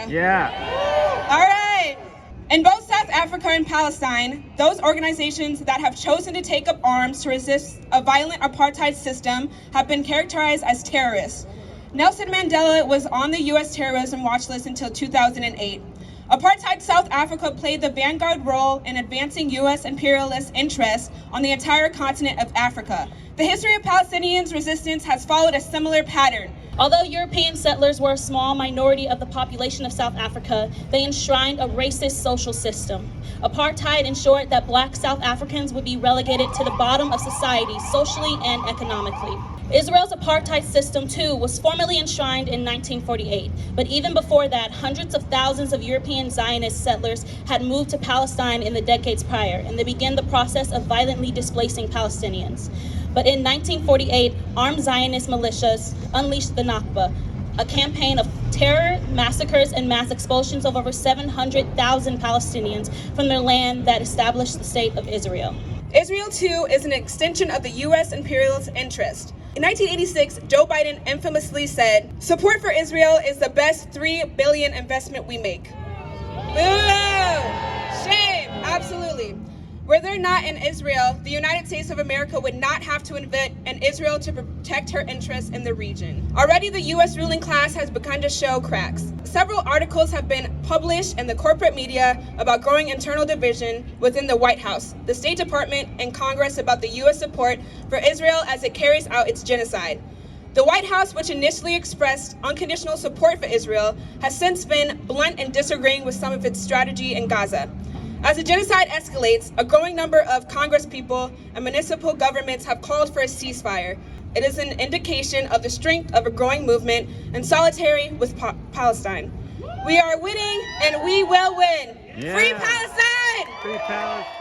Yeah. All right. In both South Africa and Palestine, those organizations that have chosen to take up arms to resist a violent apartheid system have been characterized as terrorists. Nelson Mandela was on the U.S. terrorism watch list until 2008. Apartheid South Africa played the vanguard role in advancing U.S. imperialist interests on the entire continent of Africa. The history of Palestinians' resistance has followed a similar pattern. Although European settlers were a small minority of the population of South Africa, they enshrined a racist social system. Apartheid ensured that Black South Africans would be relegated to the bottom of society socially and economically. Israel's apartheid system, too, was formally enshrined in 1948, but even before that, hundreds of thousands of European Zionist settlers had moved to Palestine in the decades prior, and they began the process of violently displacing Palestinians. But in 1948, armed Zionist militias unleashed the Nakba, a campaign of terror, massacres, and mass expulsions of over 700,000 Palestinians from their land that established the State of Israel. Israel, too, is an extension of the U.S. imperialist interest. In 1986, Joe Biden infamously said, "Support for Israel is the best $3 billion investment we make." Boo! Shame! Absolutely. Were there not in Israel, the United States of America would not have to invest in Israel to protect her interests in the region. Already the U.S. ruling class has begun to show cracks. Several articles have been published in the corporate media about growing internal division within the White House, the State Department, and Congress about the U.S. support for Israel as it carries out its genocide. The White House, which initially expressed unconditional support for Israel, has since been blunt in disagreeing with some of its strategy in Gaza. As the genocide escalates, a growing number of congresspeople and municipal governments have called for a ceasefire. It is an indication of the strength of a growing movement in solidarity with Palestine. We are winning and we will win. Yeah. Free Palestine! Free Palestine!